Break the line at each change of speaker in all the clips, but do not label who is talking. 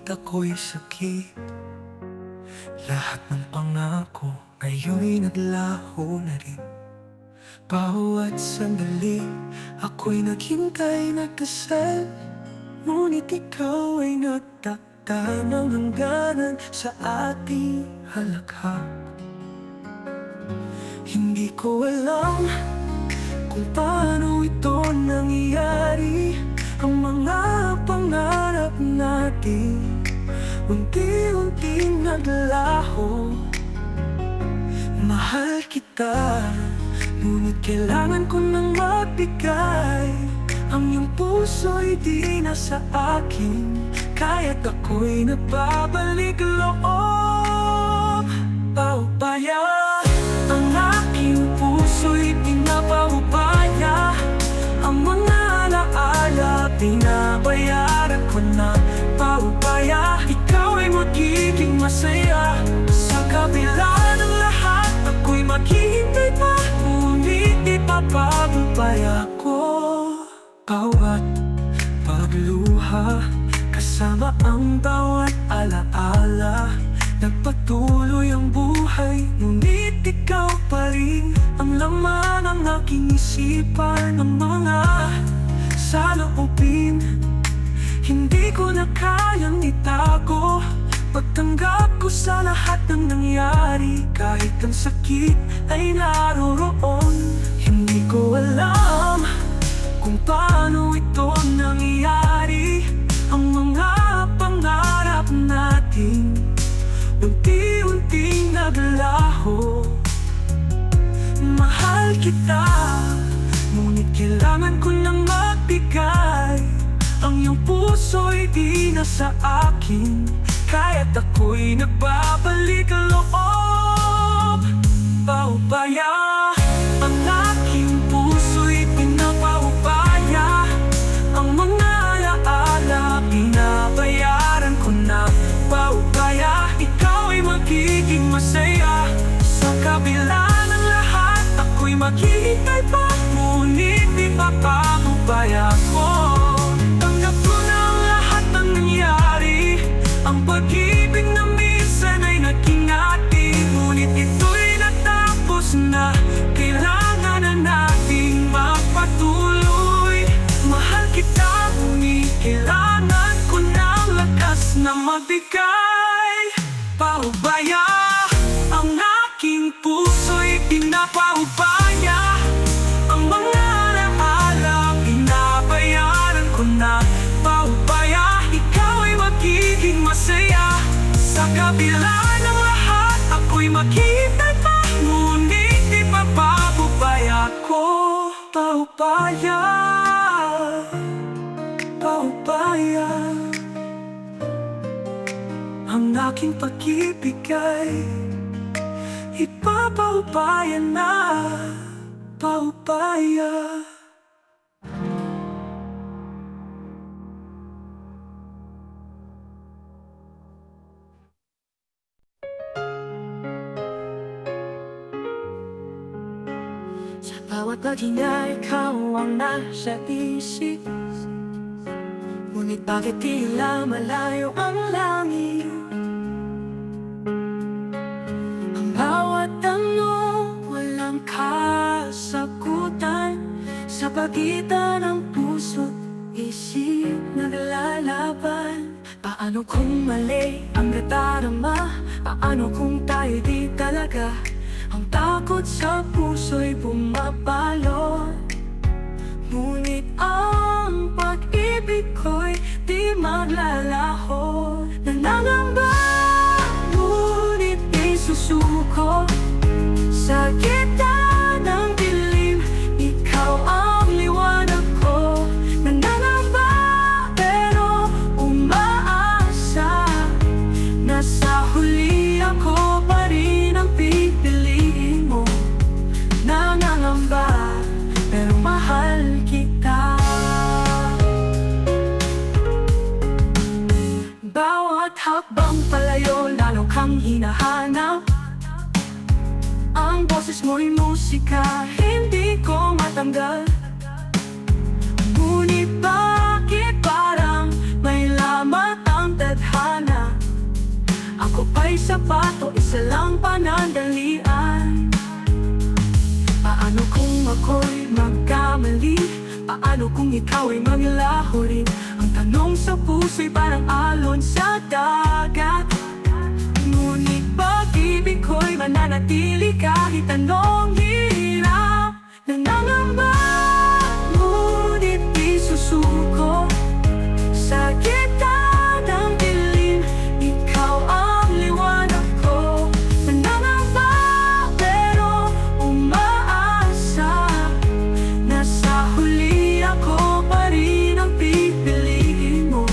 ako'y sakit. Lahat ng pangako ngayon'y naglaho na rin. Bawat sandali ako'y naghintay, nagdasal, ngunit ikaw ay nagtakda ng hangganan sa ating halakhak. Hindi ko alam kung paano ito nangyayari. Ang mga pangarap natin unti-unting naglaho. Mahal kita, ngunit kailangan ko nang magbigay. Ang iyong puso'y di na sa akin, kaya't ako'y nagbabalik loob. Paubaya, ang aking puso'y pinapaubaya. Ang mga alaala, pinabayaran ko na. Paubaya, ikaw ay magiging masaya. Sa kabila ng lahat, ako'y maghihintay pa, ngunit ipapabubaya ko. Bawat pagluha, kasama ang bawat alaala. Nagpatuloy ang buhay, ngunit ikaw pa rin ang laman ng aking isipan. Ang mga saloobin, hindi ko na kayang itago. Pagtanggap ko sa lahat ng nangyari, kahit ang sakit ay naroroon. Hindi ko alam kung paano ito nangyayari. Ang mga pangarap natin unti-unting naglaho. Mahal kita, ngunit kailangan ko nang magbigay. Ang iyong puso'y di na sa akin, kaya't ako'y nagbabalik loob. Paubaya, ang aking puso'y pinapaubaya. Ang mga alaala, pinabayaran ko na. Paubaya, ikaw ay magiging masaya. Sa kabila ng lahat, ako'y maghihintay pa, ngunit ipapabubaya ko. Tanggap ko na ang lahat ng nangyari. Ang pag-ibig na minsan ay naging atin, ngunit ito'y natapos na. Kailangan na nating magpatuloy. Mahal kita, ngunit kailangan ko ng lakas na magbigay. Paubaya, ang aking puso'y pinapaubaya. Ang mga alaala, pinabayaran ko na. Paubaya, ikaw ay magiging masaya. Sa kabila ng lahat, ako'y maghihintay pa, ngunit ipapabubaya ko. Paubaya, paubaya, ang aking pag-ibig ay ipapaubaya na. Paubaya. Sa bawat paghinga, ikaw ang nasa isip. Ngunit bakit tila malayo ang langit? Ang bawat tanong walang kasagutan. Sa pagitan ng puso't isip naglalaban. Paano kung mali ang nadarama? Paano kung tayo di talaga? Ang takot sa puso'y bumabalot, ngunit ang pag-ibig ko'y di maglalaho. Nanangamba, ngunit di susuko. Sa gitna ng dilim, ikaw ang liwanag ko. Nanangamba, pero umaasa na sa huli ako pa rin ang pipiliin mo. Nangangamba, pero mahal kita. Bawat hakbang palayo, lalo kang hinahanap. Ang boses mo'y musika, hindi ko matanggal. Ngunit bakit parang may lamat ang tadhana? Ako pa'y sapato, isa lang panandalian. Paano kung ako'y magkamali? Paano kung ikaw ay maglaho rin? Ang tanong sa puso'y parang alon sa dagat. Ngunit pag-ibig ko'y mananatili kahit anong hirap. Nangangamba, ngunit di susuko. Sa gitna ng dilim, ikaw ang liwanag ko. Nangangamba, pero umaasa na sa huli ako pa rin ang pipiliin mo.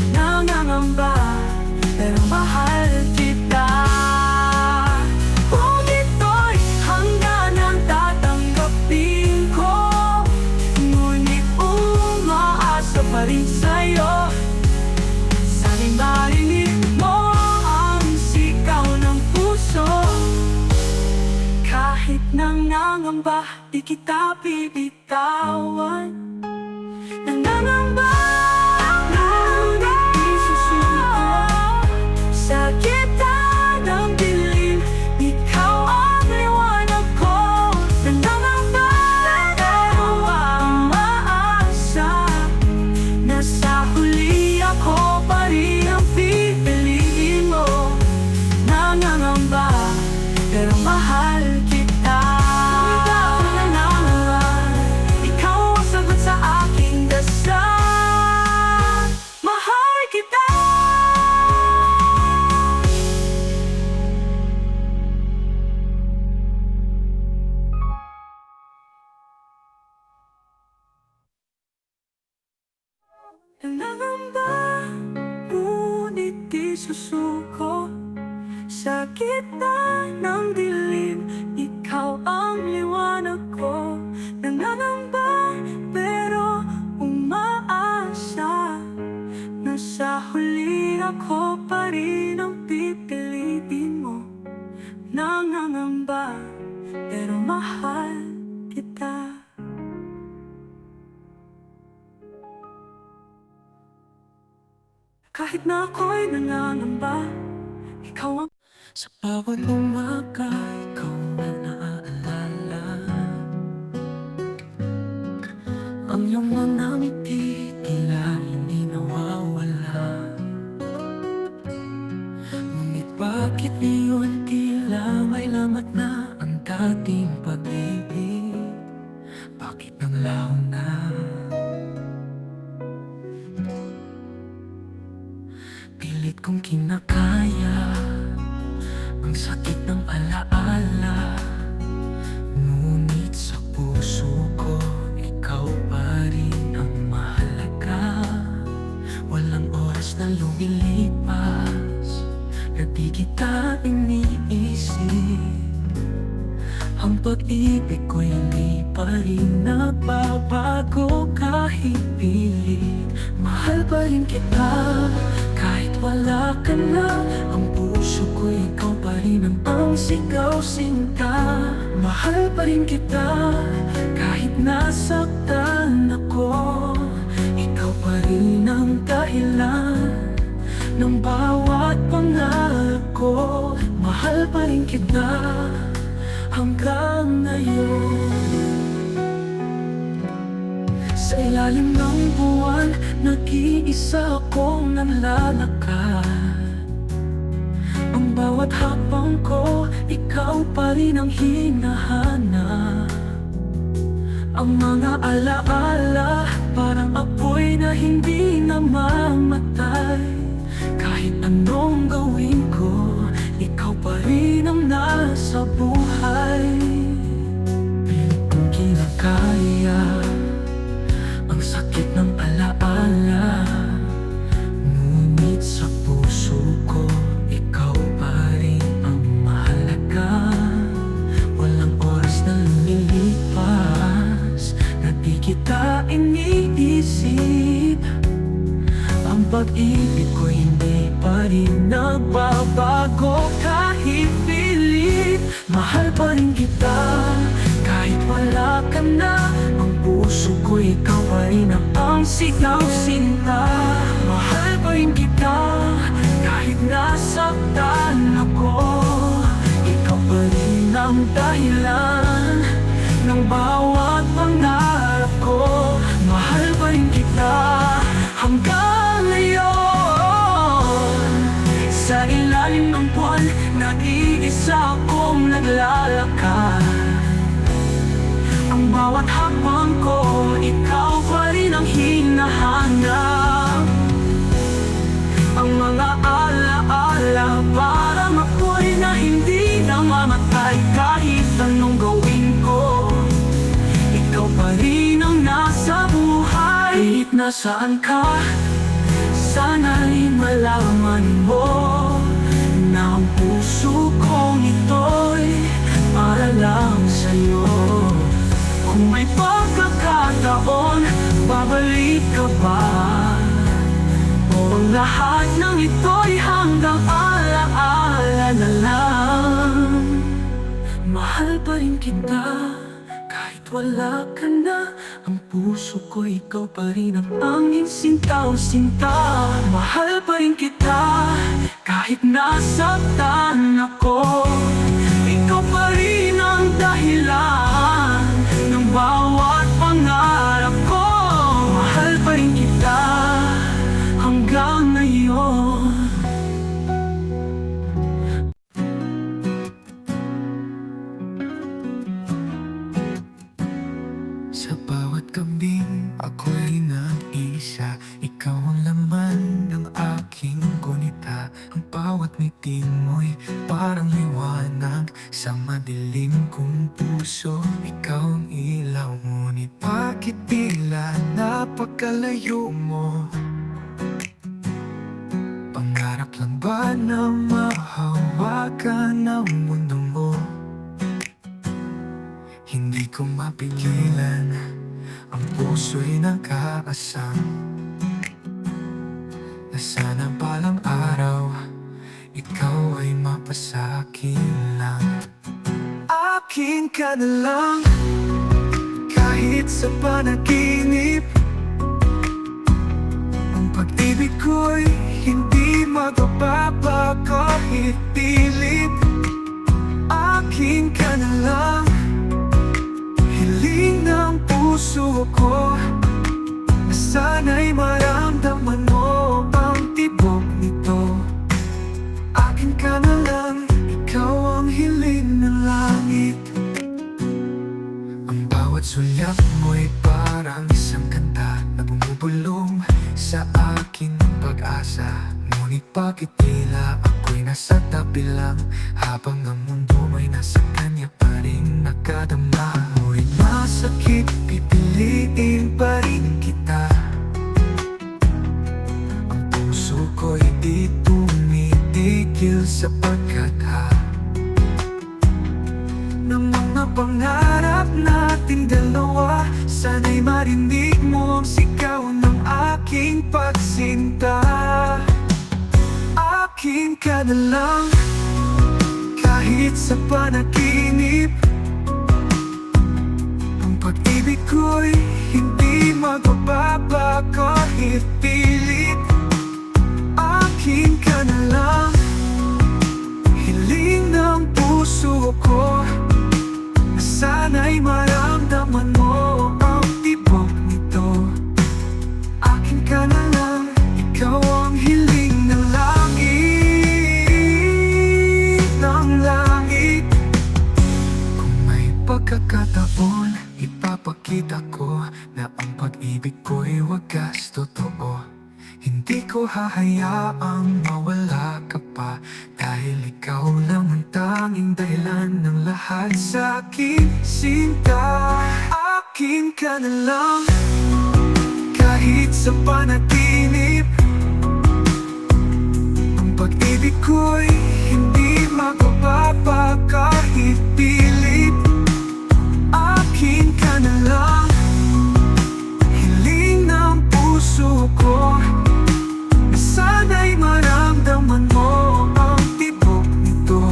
Nangangamba, pero mahal kita. Kung ito'y hangganang tatanggapin ko, ngunit umaasa pa rin sa'yo. Sana'y marinig mo ang sigaw ng puso. Kahit nangangamba, di kita bibitawan. Nangangamba, ngunit di susuko. Sa gitna ng dilim, ikaw ang liwanag ko. Nangangamba, pero umaasa na sa huli ako pa rin ang pipiliin mo. Nangangamba, pero mahal kita. Nangangamba, ikaw ang sagot sa aking dasal. Mahal kita. Nangangamba, ngunit di susuko. Sa gitna ng dilim, ikaw ang liwanag ko. Nangangamba, pero umaasa na sa huli ako pa rin ang pipiliin mo. Nangangamba, pero mahal kita. Kahit na ako'y nangangamba, ikaw ang sa bawat umaga, ikaw na naaalala. Ang iyong mga ngiti, tila hindi nawawala. Ngunit bakit iyon tila may lamat na ang dating pag-ibig? Bakit naglaho na? Pilit kong kinakaya ang sakit ng alaala. Ngunit sa puso ko, ikaw pa rin ang mahalaga. Walang oras na lumilipas, na di kita iniisip. Ang pag-ibig ko'y hindi pa rin nagbabago kahit pilit. Mahal pa rin kita kahit wala ka na. Ang puso ko, ikaw pa rin ang sigaw sinta. Mahal pa rin kita kahit nasaktan ako. Ikaw pa rin ang dahilan ng bawat pangarap ko. Mahal pa rin kita hanggang ngayon. Sa ilalim ng buwan, nag-iisa akong nanlalakad. Ang bawat hakbang ko, ikaw pa rin ang hinahanap. Ang mga alaala, parang apoy na hindi namamatay. Kahit anong gawin ko, ikaw pa rin ang nasa buhay. Pilit kong kinakaya ang sakit ng alaala. Ngunit sa puso ko, ikaw pa rin ang mahalaga. Walang oras na lumilipas, na di kita iniisip. Ang pag-ibig ko hindi pa rin nagbabago kahit pilit. Mahal pa rin kita kahit wala ka na. Ang puso ko, ikaw pa rin ang sigaw sinta. Mahal pa rin kita kahit na nasaktan ako, ikaw pa rin ang dahilan ng bawat pangarap ko. Mahal pa rin kita hanggang ngayon. Sa ilalim ng buwan, nag-iisa akong naglalakad. Ang bawat hakbang ko, ikaw pa rin ang hinahanap. Ang mga alaala parang apoy na hindi namamatay. Kahit anong gawin ko, ikaw pa rin ang nasa buhay. Kahit nasaan ka, sana'y malaman mo na ang puso kong ito'y para lang sa'yo. Kung may pagkakataon, babalik ka ba? O ang lahat ng ito'y hanggang alaala na lang? Mahal pa rin kita kahit wala ka na. Ang puso ko, ikaw pa rin ang tanging sintaw-sinta. Mahal pa rin kita kahit nasaktan ako, ikaw pa rin ang dahilan ng bawat pangarap ko. Mahal pa rin kita hanggang ngayon. Sa bawat kambing, ako'y nag-isa. Ikaw ang laman ng aking gunita. Ang bawat ngiti mo'y parang liwanag sa madilim kong puso. Ikaw ang ilaw, ngunit bakit tila napakalayo mo? Pangarap lang ba na mahawakan ang mundo mo? Hindi ko mapigilan, ang puso'y nag-aasam na sana balang araw, ikaw ay mapasakin lang. Akin ka na lang, kahit sa panaginip. Ang pag-ibig ko'y hindi magbababa kahit pilit. Akin ka na lang, hiling ng puso ko, na sana'y maramdaman mo ang tibok nito. Akin ka na lang, ikaw ang hiling ng langit. Ang bawat sulyap mo'y parang isang kanta na bumubulong sa aking pag-asa. Ngunit bakit tila ako'y nasa tabi lang, habang ang mundo mo'y nasa kanya pa rin nakadama. Mo'y masakit, pipiliin pa rin kita. Ang puso ko'y di tumitigil sapagkat ng mga pangarap nating dalawa, sana'y marinig mo ang sigaw ng aking pagsinta. Akin ka na lang, kahit sa panaginip. Ang pag-ibig ko'y hindi magbababa kahit pilit. Akin ka na lang, hiling ng puso ko, na sana'y maramdaman mo ang tibok nito. Akin ka na lang, ikaw ang hiling ng langit, ng langit. Kung may pagkakataon, ipapakita ko na ang pag-ibig ko'y wagas totoo. Hindi ko hahayaang mawala ka pa, dahil ikaw lang ang tanging dahilan ng lahat sa aking sinta. Akin ka na lang, kahit sa panaginip. Ang pag-ibig ko'y hindi magbababa kahit pilit. Akin ka na lang, hiling ng puso ko, na sana'y maramdaman mo ang tibok nito.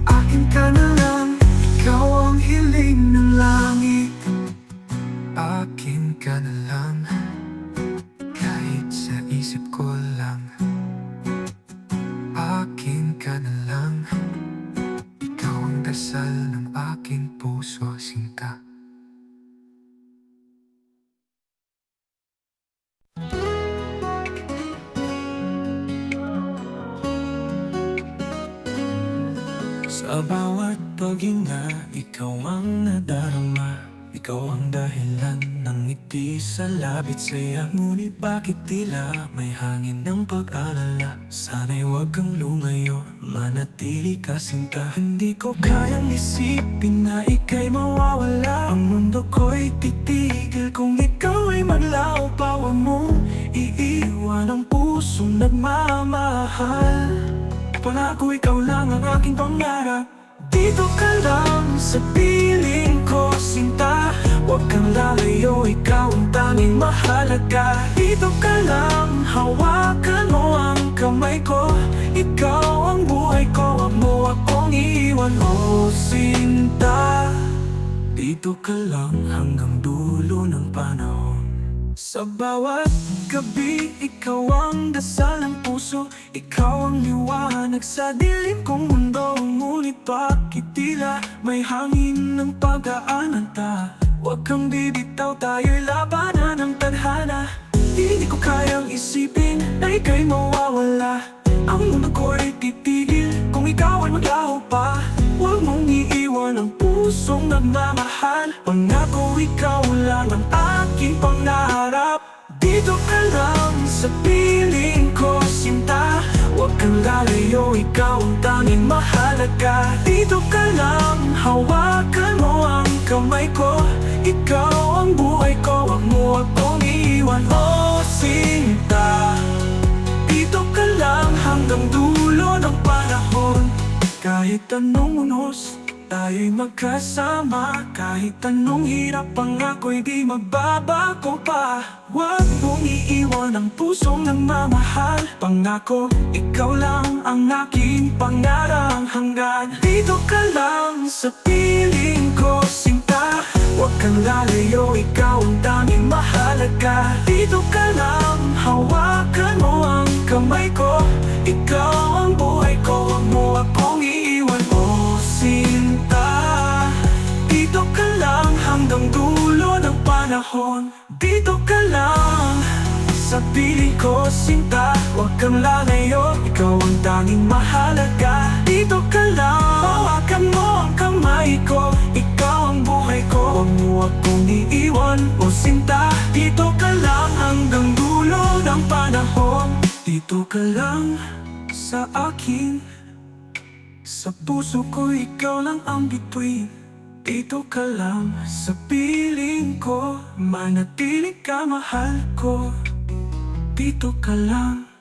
Akin ka na lang, ikaw ang hiling ng langit. Akin ka na lang, kahit sa isip ko lang. akin ka na lang. Ikaw ang dasal ng aking puso, sinta. Sa bawat paghinga, ikaw ang nadarama. Ikaw ang dahilan ng ngiti sa labit saya. Ngunit bakit tila may hangin ng pag-alala? Sana'y huwag kang lumayo, manatili ka sinta. Hindi ko kayang isipin na ika'y mawawala. Ang mundo ko'y titigil kung ikaw ay maglaho pa. Huwag mong iiwan ang pusong nagmamahal. Pangako ikaw lang ang aking pangarap. Dito ka lang sa piling ko, sinta. Huwag kang lalayo, ikaw ang tanging mahalaga. Dito ka lang, hawakan mo ang kamay ko. Ikaw ang buhay ko, huwag mo akong iiwan, oh sinta. Dito ka lang hanggang dulo ng panahon. Sa bawat gabi, ikaw ang dasal ng puso. Ikaw ang liwanag sa dilim kong mundo. Ngunit bakit tila may hangin ng pag-aananta? Huwag kang bibitaw, tayo'y labanan ng tadhana. Hindi ko kayang isipin na ika'y mawawala. Ang mundo ko'y titigil kung ikaw ay maglaho pa. Huwag mong iiwan ang pusong nagmamahal. Pangako ikaw lang ang aking pangarap. Dito ka lang sa piling ko, sinta. Huwag kang lalayo, ikaw ang tanging mahalaga. Dito ka lang, hawakan mo ang kamay ko. Ikaw ang buhay ko, huwag mo akong iiwan, oh sinta. Dito ka lang hanggang dulo ng panahon. Kahit anong unos, tayo'y magkasama. Kahit anong hirap, pangako'y di magbabago pa. Huwag mong iiwan ang pusong nagmamahal. Pangako, ikaw lang ang aking pangarang hanggan. Dito ka lang sa piling ko, sinta. Huwag kang lalayo, ikaw ang tanging mahalaga. Dito ka lang, hawakan mo ang kamay ko. Ikaw ang buhay ko, huwag mo akong iiwan, oh sinta. Dito ka lang hanggang dulo ng panahon. Dito ka lang sa piling ko, sinta. Huwag kang lalayo, ikaw ang tanging mahalaga. Dito ka lang, hawakan mo ang kamay ko. Ikaw ang buhay ko, huwag mo akong iiwan, oh sinta. Dito ka lang hanggang dulo ng panahon. Dito ka lang sa akin, sa puso ko ikaw lang ang bituin. Dito ka lang sa piling ko, manatili ka mahal ko. Dito ka lang.